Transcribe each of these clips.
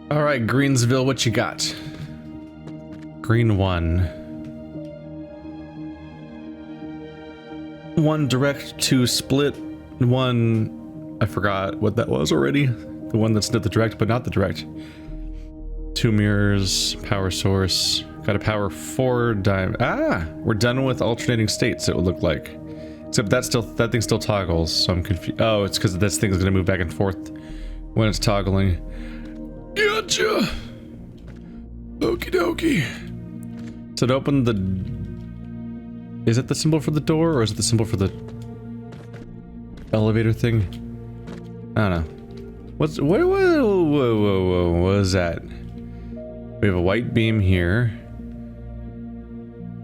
All right, Greensville, what you got? Green 1. 1 direct, 2 split, 1... I forgot what that was already. The one that's not the direct, but not the direct. 2 mirrors, power source. Got a power 4 diamond. Ah! We're done with alternating states, it would look like. Except that thing still toggles, so I'm confused. Oh, it's because this thing's gonna move back and forth when it's toggling. Gotcha! Okie dokie. So to open the... Is it the symbol for the door, or is it the symbol for the elevator thing? I don't know. What's... Whoa, what is that? We have a white beam here.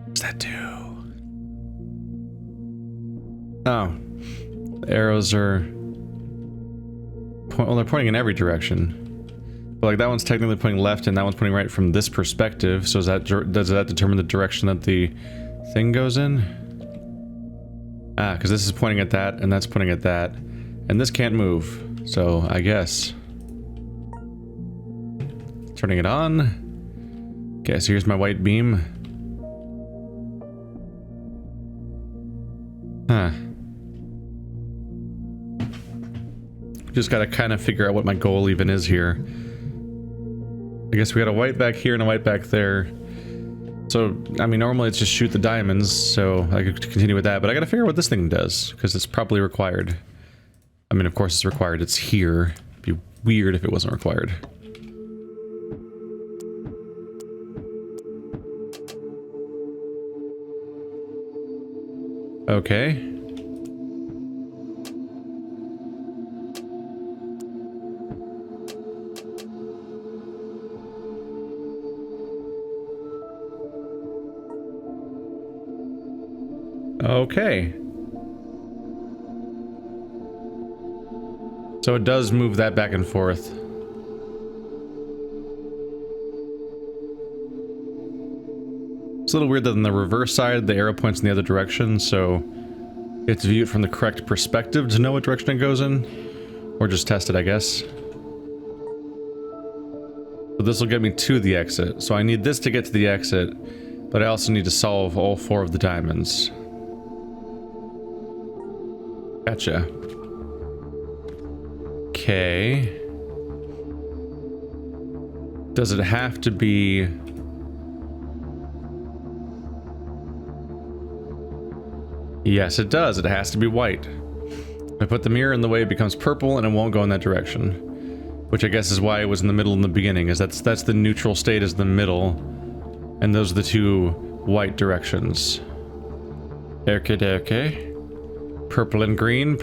What's that do? Oh. The arrows are... Well, they're pointing in every direction. But like that one's technically pointing left and that one's pointing right from this perspective, so does that determine the direction that the thing goes in? Ah, because this is pointing at that and that's pointing at that. And this can't move, so I guess. Turning it on. Okay, so here's my white beam. Huh. Just gotta kind of figure out what my goal even is here. I guess we got a white back here and a white back there. So, I mean, normally it's just shoot the diamonds, so I could continue with that, but I gotta figure out what this thing does, because it's probably required. I mean, of course it's required, it's here. It'd be weird if it wasn't required. Okay. Okay. So it does move that back and forth. It's a little weird that on the reverse side, the arrow points in the other direction, so it's viewed from the correct perspective to know what direction it goes in. Or just test it, I guess. But this will get me to the exit. So I need this to get to the exit, but I also need to solve all 4 of the diamonds. Gotcha. Okay. Does it have to be... Yes, it does. It has to be white. If I put the mirror in the way, it becomes purple and it won't go in that direction. Which I guess is why it was in the middle in the beginning, is that's the neutral state is the middle. And those are the 2 white directions. Okay. Purple and green,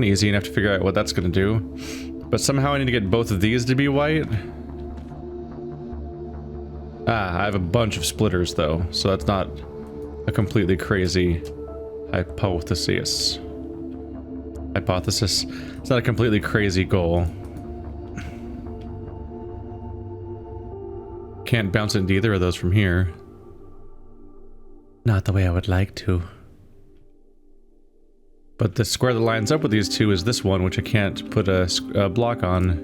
easy enough to figure out what that's gonna do. But somehow I need to get both of these to be white. Ah, I have a bunch of splitters though, so that's not a completely crazy hypothesis. It's not a completely crazy goal. Can't bounce into either of those from here. Not the way I would like to. But the square that lines up with these 2 is this one, which I can't put a block on.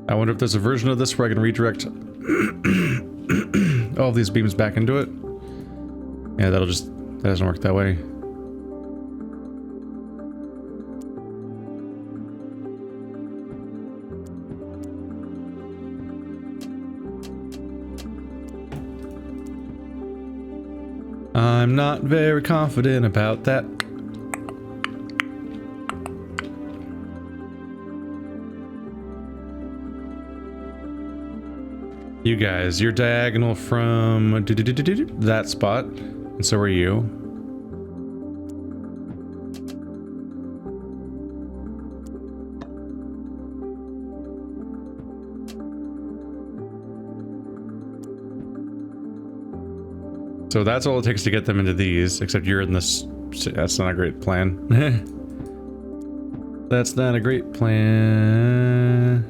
I wonder if there's a version of this where I can redirect all of these beams back into it. Yeah, that doesn't work that way. I'm not very confident about that. You guys, you're diagonal from that spot, and so are you. So that's all it takes to get them into these, except you're in this. That's not a great plan. That's not a great plan.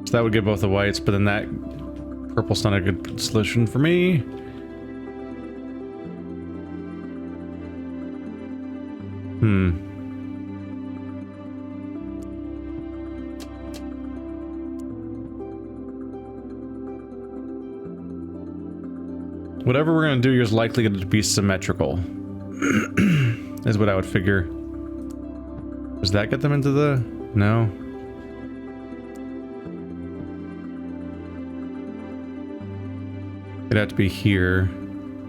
So that would get both the whites, but then that purple's not a good solution for me. Whatever we're gonna do here is likely going to be symmetrical. Is what I would figure. Does that get them into the... No. It'd have to be here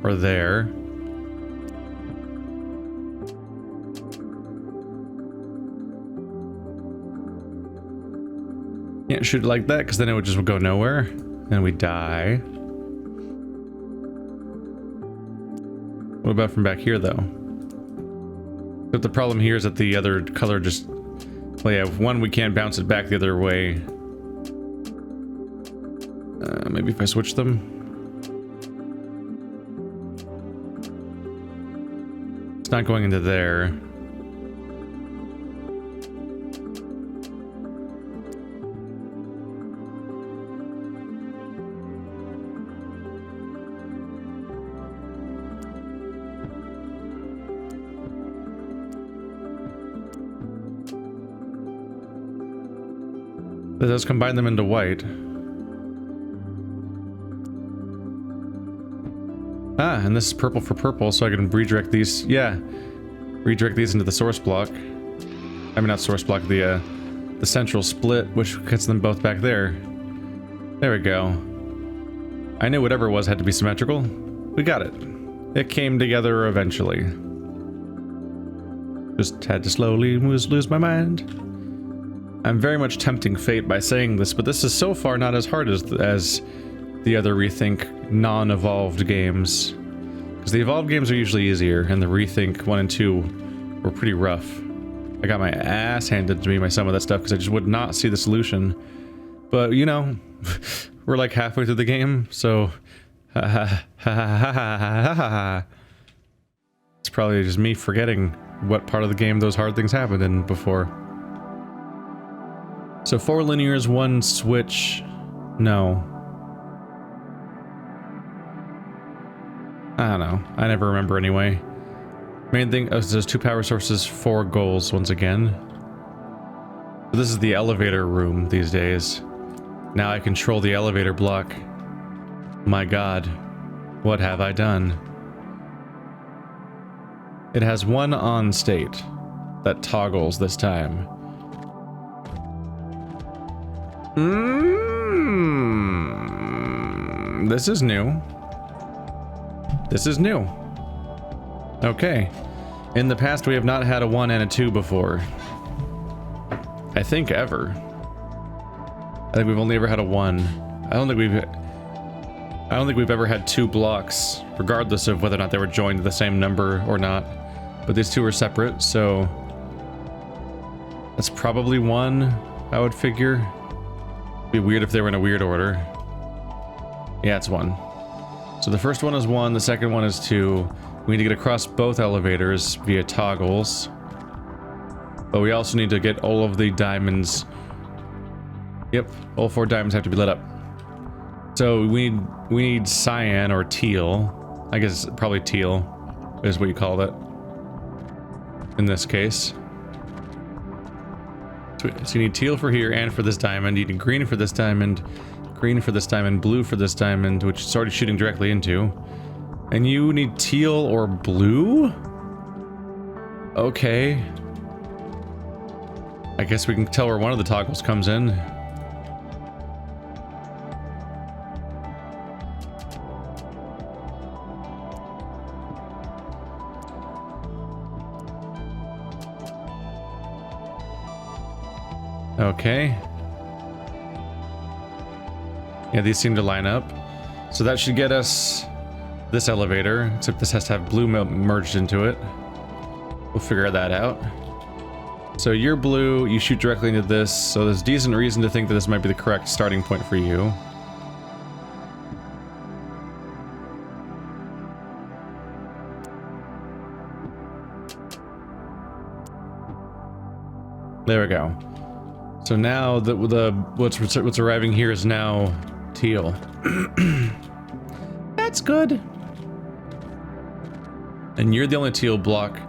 or there. Can't shoot it like that because then it would just go nowhere and we die. What about from back here though? But the problem here is that the other color just... Well, yeah, one, we can't bounce it back the other way. Maybe if I switch them. It's not going into there. That does combine them into white. Ah, and this is purple for purple, so I can redirect these. Yeah, redirect these into the source block. I mean, not source block, the central split, which gets them both back there. There we go. I knew whatever it was had to be symmetrical. We got it. It came together eventually. Just had to slowly lose my mind. I'm very much tempting fate by saying this, but this is so far not as hard as the other ReThink non-evolved games. Because the evolved games are usually easier, and the ReThink 1 and 2 were pretty rough. I got my ass handed to me by some of that stuff because I just would not see the solution. But, you know, we're like halfway through the game, so... It's probably just me forgetting what part of the game those hard things happened in before. So 4 linears, 1 switch. No. I don't know. I never remember anyway. Main thing, there's 2 power sources, 4 goals once again. This is the elevator room these days. Now I control the elevator block. My god. What have I done? It has 1 on state that toggles this time. This is new. This is new. Okay. In the past, we have not had a 1 and a 2 before. I think ever. I think we've only ever had a 1. I don't think we've ever had 2 blocks, regardless of whether or not they were joined to the same number or not. But these 2 are separate, so that's probably 1, I would figure. It'd be weird if they were in a weird order. Yeah, it's 1. So the first one is 1, the second one is 2. We need to get across both elevators via toggles. But we also need to get all of the diamonds. Yep, all 4 diamonds have to be lit up. So we need cyan or teal. I guess probably teal is what you call it in this case. So you need teal for here and for this diamond. You need green for this diamond, green for this diamond, blue for this diamond, which it's already shooting directly into. And you need teal or blue? Okay. I guess we can tell where one of the toggles comes in. Okay. Yeah, these seem to line up. So that should get us this elevator, except this has to have blue merged into it. We'll figure that out. So you're blue, you shoot directly into this, so there's decent reason to think that this might be the correct starting point for you. There we go. So now the what's arriving here is now teal. That's good. And you're the only teal block.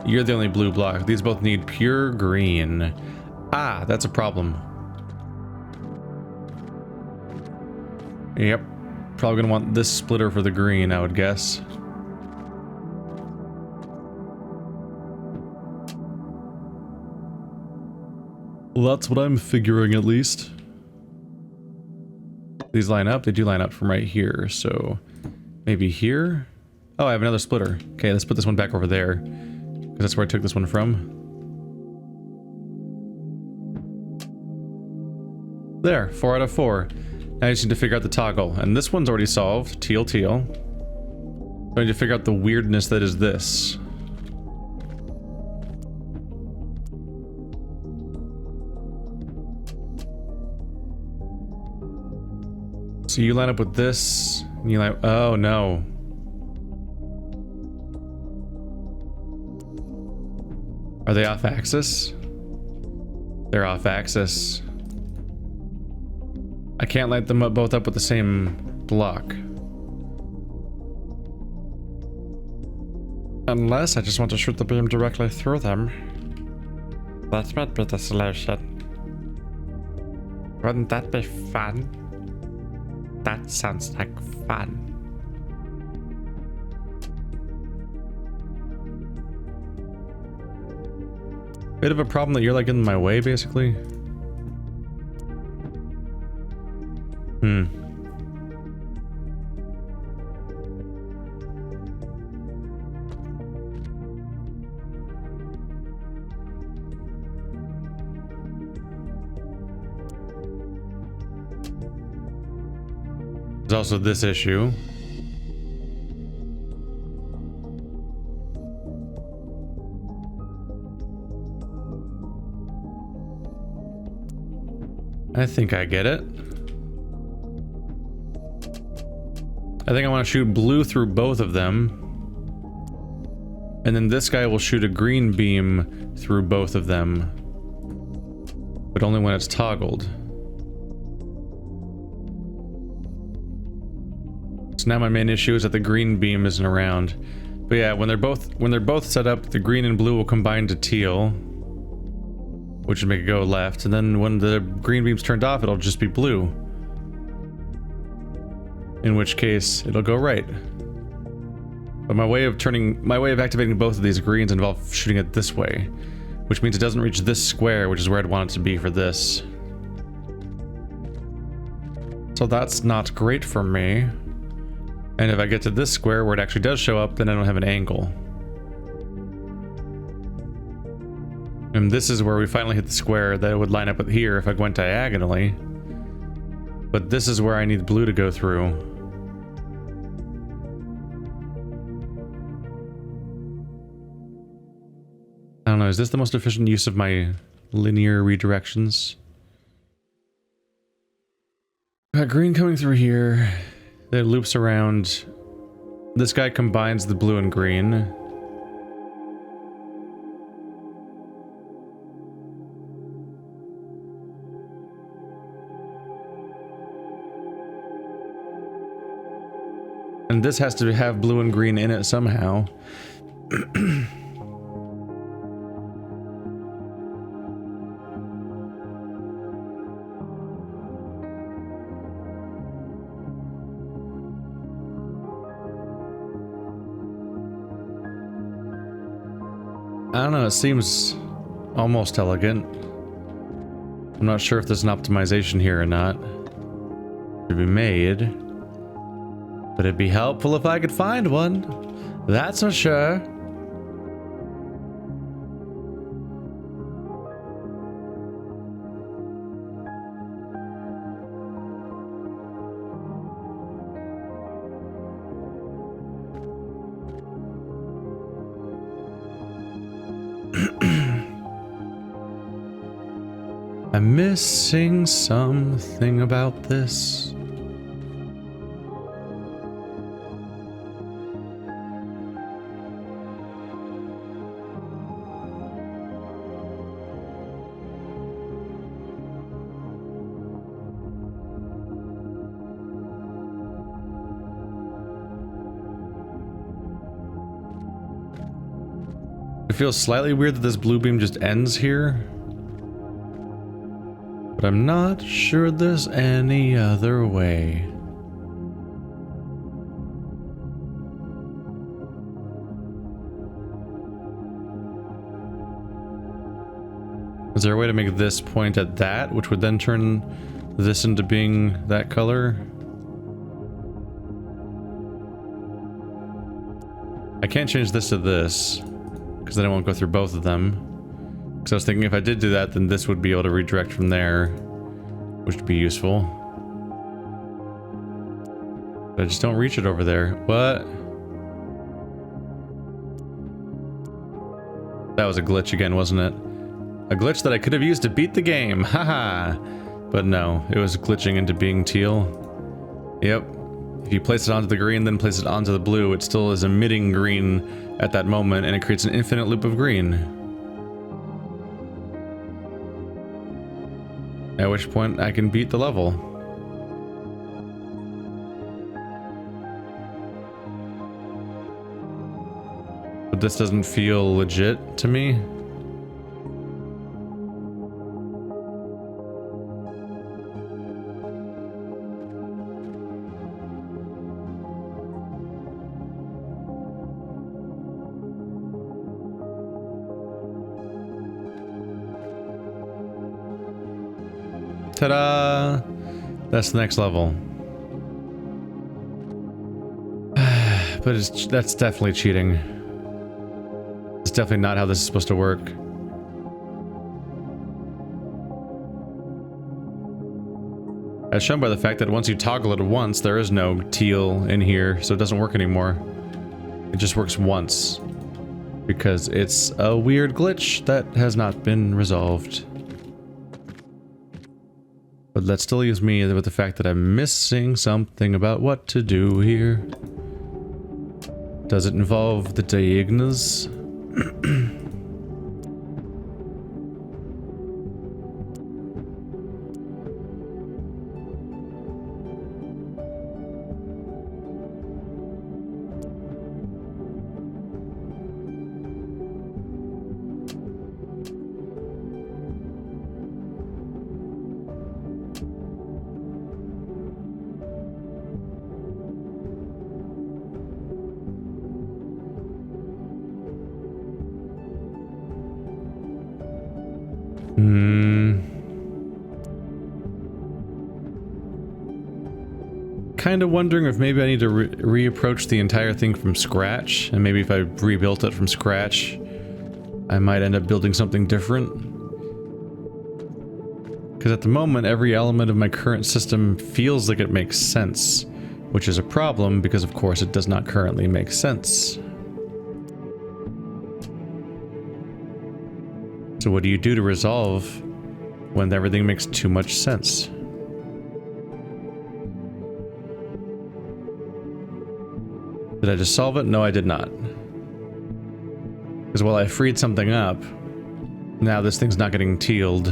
You're the only blue block. These both need pure green. Ah, that's a problem. Yep. Probably gonna want this splitter for the green, I would guess. Well, that's what I'm figuring, at least. These line up? They do line up from right here, so maybe here? Oh, I have another splitter. Okay, let's put this one back over there, because that's where I took this one from. There, 4 out of 4. Now I just need to figure out the toggle, and this one's already solved. Teal, teal. So I need to figure out the weirdness that is this. So you line up with this, and you line up, oh no. Are they off axis? They're off axis. I can't light them up both up with the same block. Unless I just want to shoot the beam directly through them. That might be the solution. Wouldn't that be fun? That sounds like fun. Bit of a problem that you're like in my way, basically. There's also this issue. I think I get it. I think I want to shoot blue through both of them. And then this guy will shoot a green beam through both of them. But only when it's toggled. So now my main issue is that the green beam isn't around. But yeah, when they're both set up, the green and blue will combine to teal, which would make it go left. And then when the green beam's turned off, it'll just be blue. In which case, it'll go right. But my way of activating both of these greens involves shooting it this way, which means it doesn't reach this square, which is where I'd want it to be for this. So that's not great for me. And if I get to this square where it actually does show up, then I don't have an angle. And this is where we finally hit the square that would line up with here if I went diagonally. But this is where I need blue to go through. I don't know, is this the most efficient use of my linear redirections? Got green coming through here. Then it loops around. This guy combines the blue and green. And this has to have blue and green in it somehow. I don't know, it seems almost elegant. I'm not sure if there's an optimization here or not to be made, but it'd be helpful if I could find one. That's for sure. I'm missing something about this. feels slightly weird that this blue beam just ends here. But I'm not sure there's any other way. Is there a way to make this point at that, which would then turn this into being that color? I can't change this to this, because then I won't go through both of them. Because I was thinking if I did do that, then this would be able to redirect from there, which would be useful. But I just don't reach it over there. What? That was a glitch again, wasn't it? A glitch that I could have used to beat the game. Haha. But no, it was glitching into being teal. Yep. If you place it onto the green, then place it onto the blue, it still is emitting green at that moment, and it creates an infinite loop of green. At which point I can beat the level. But this doesn't feel legit to me. Ta-da! That's the next level. But that's definitely cheating. It's definitely not how this is supposed to work. As shown by the fact that once you toggle it once, there is no teal in here, so it doesn't work anymore. It just works once. Because it's a weird glitch that has not been resolved. But that still leaves me with the fact that I'm missing something about what to do here. Does it involve the diagonals? Kind of wondering if maybe I need to reapproach the entire thing from scratch, and maybe if I rebuilt it from scratch, I might end up building something different. Because at the moment, every element of my current system feels like it makes sense, which is a problem because, of course, it does not currently make sense. So what do you do to resolve when everything makes too much sense? Did I just solve it? No, I did not. Because while I freed something up, now this thing's not getting tealed.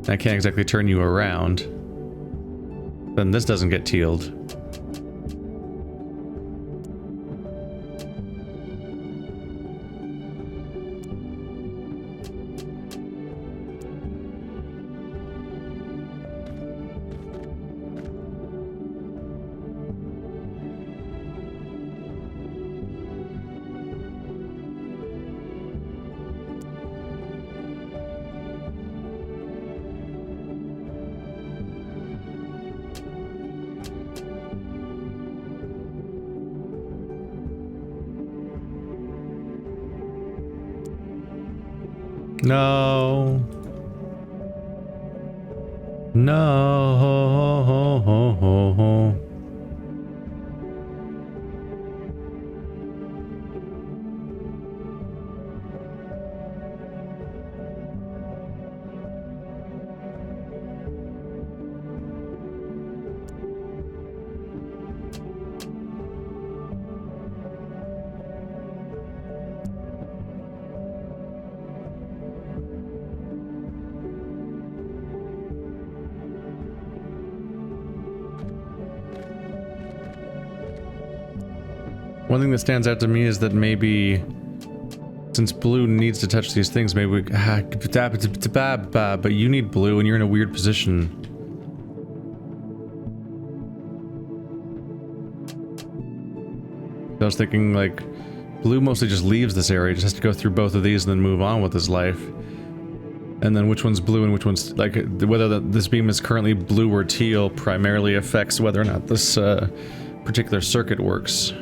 I can't exactly turn you around. Then this doesn't get tealed. No. No. One thing that stands out to me is that maybe since blue needs to touch these things, maybe we... but you need blue and you're in a weird position. I was thinking, like, blue mostly just leaves this area, just has to go through both of these and then move on with his life. And then which one's blue and which one's, like, whether this beam is currently blue or teal primarily affects whether or not this particular circuit works.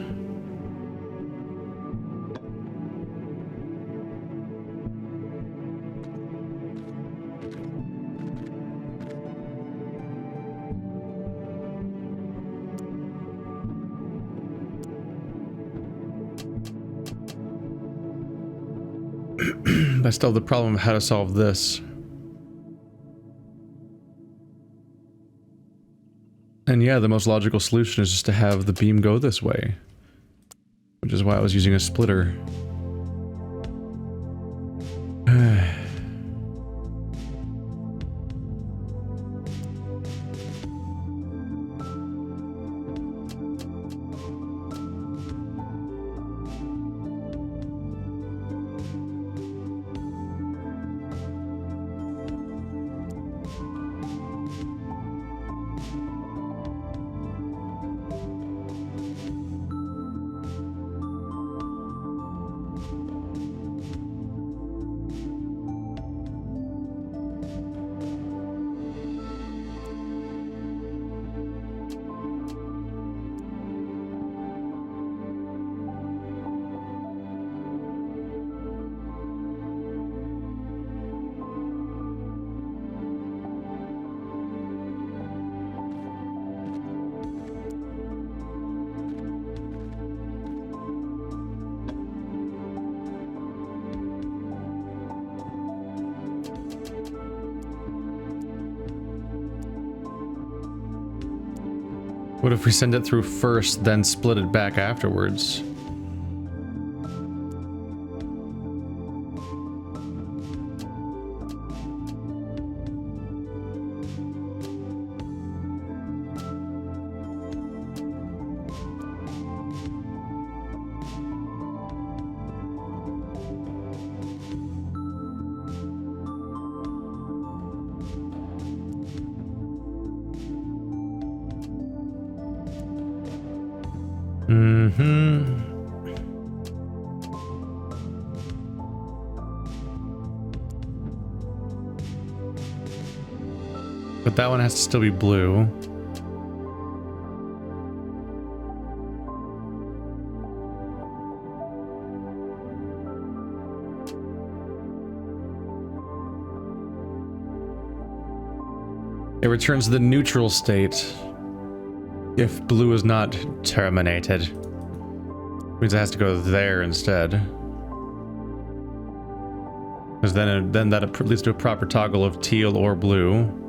I still have the problem of how to solve this. And yeah, the most logical solution is just to have the beam go this way. Which is why I was using a splitter. What if we send it through first, then split it back afterwards? But that one has to still be blue. It returns to the neutral state if blue is not terminated. Means it has to go there instead. Because then that leads to a proper toggle of teal or blue.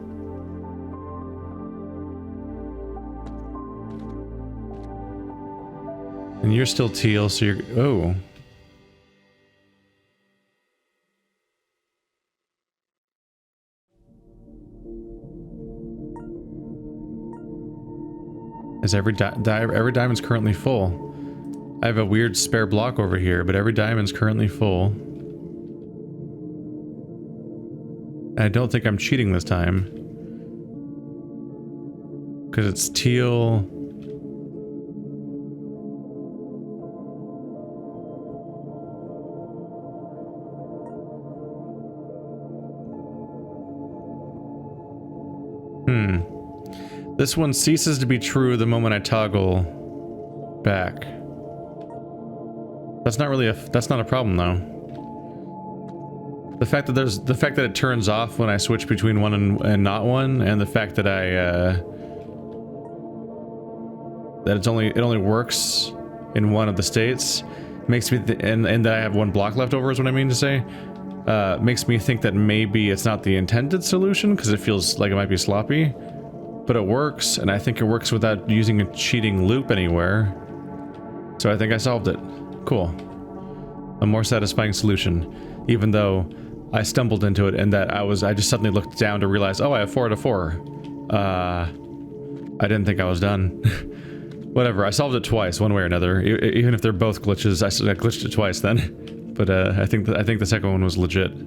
And you're still teal, so you're... Oh. Is every diamond's currently full. I have a weird spare block over here, but every diamond's currently full. I don't think I'm cheating this time. Because it's teal... This one ceases to be true the moment I toggle back. That's not really that's not a problem though. The fact that it turns off when I switch between one and not one, and the fact that it only works in one of the states makes me and that I have one block left over is what I mean to say. Makes me think that maybe it's not the intended solution because it feels like it might be sloppy. But it works, and I think it works without using a cheating loop anywhere. So I think I solved it. Cool. A more satisfying solution, even though I stumbled into it and that I just suddenly looked down to realize, oh, I have 4 out of 4. I didn't think I was done. Whatever, I solved it twice, one way or another. Even if they're both glitches, I glitched it twice then. But I think the second one was legit. 5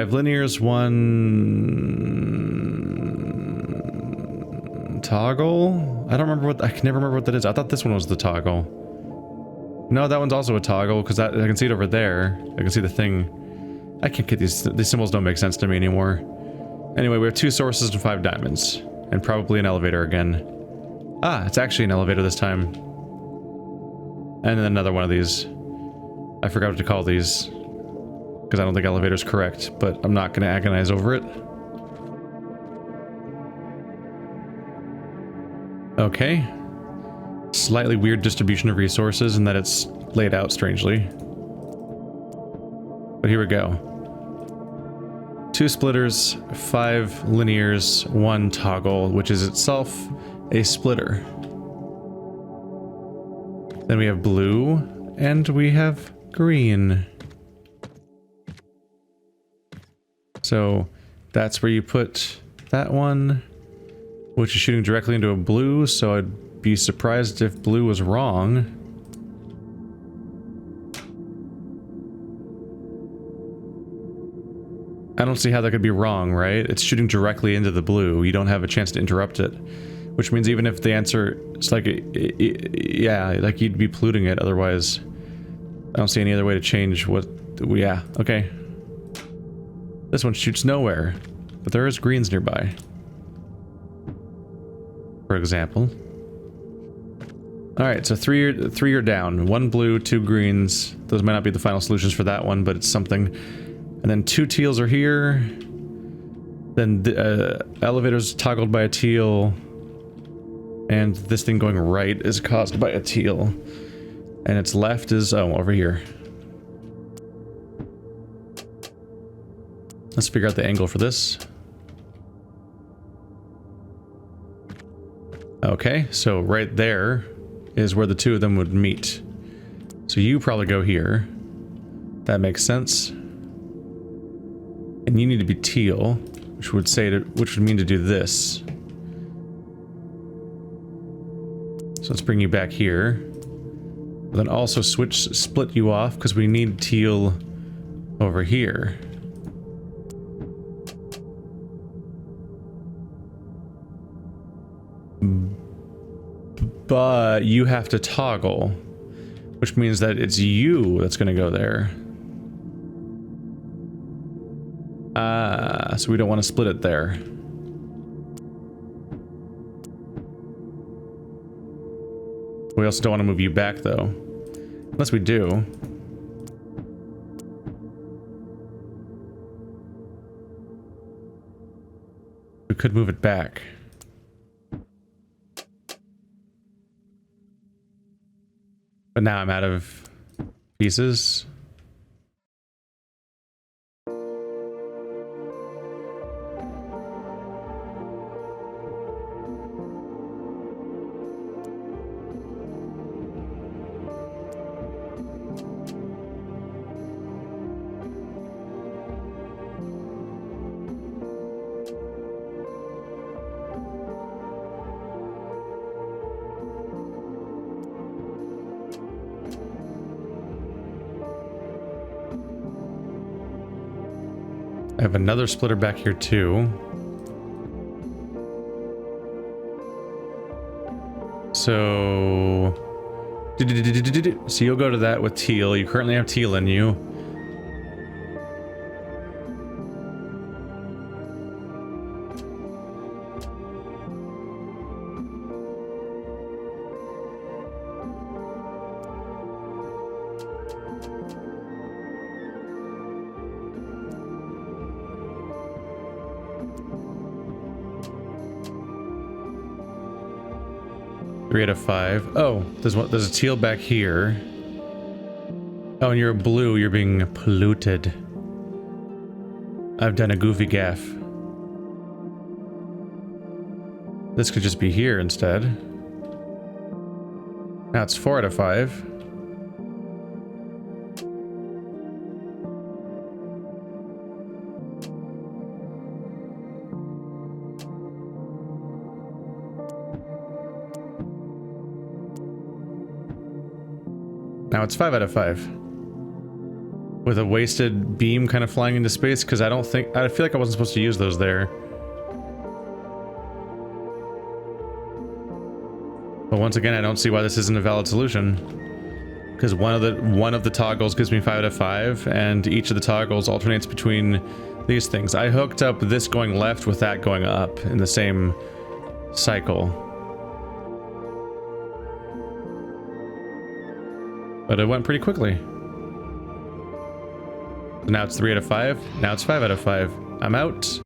linears, 1 toggle? I don't remember I can never remember what that is. I thought this one was the toggle. No, that one's also a toggle, because I can see it over there. I can see the thing. I can't get these symbols don't make sense to me anymore. Anyway, we have 2 sources and 5 diamonds. And probably an elevator again. Ah, it's actually an elevator this time. And then another one of these. I forgot what to call these. Because I don't think elevator's correct, but I'm not going to agonize over it. Okay. Slightly weird distribution of resources in that it's laid out strangely. But here we go. 2 splitters, 5 linears, 1 toggle, which is itself a splitter. Then we have blue, and we have green. So that's where you put that one, which is shooting directly into a blue, so I'd be surprised if blue was wrong. I don't see how that could be wrong, right? It's shooting directly into the blue. You don't have a chance to interrupt it. Which means even if the answer is like, yeah, like you'd be polluting it otherwise. I don't see any other way to change what, yeah, okay. This one shoots nowhere, but there is greens nearby. For example. Alright, so three are down. 1 blue, 2 greens. Those might not be the final solutions for that one, but it's something. And then 2 teals are here. Then the elevator's toggled by a teal. And this thing going right is caused by a teal. And its left is, oh, over here. Let's figure out the angle for this. Okay, so right there is where the 2 of them would meet. So you probably go here. That makes sense. And you need to be teal, which would mean to do this. So let's bring you back here. But then also split you off because we need teal over here. But you have to toggle, which means that it's you that's going to go there. So we don't want to split it there. We also don't want to move you back, though. Unless we do. We could move it back. But now I'm out of pieces. I have another splitter back here too. So you'll go to that with teal. You currently have teal in you. Three out of 5. Oh, there's a teal back here. Oh, and you're blue. You're being polluted. I've done a goofy gaff. This could just be here instead. Now it's 4 out of 5. Now it's 5 out of 5. With a wasted beam kind of flying into space, because I feel like I wasn't supposed to use those there. But once again, I don't see why this isn't a valid solution. Because one of the toggles gives me 5 out of 5, and each of the toggles alternates between these things. I hooked up this going left with that going up in the same cycle. But it went pretty quickly. Now it's 3 out of 5. Now it's 5 out of 5. I'm out.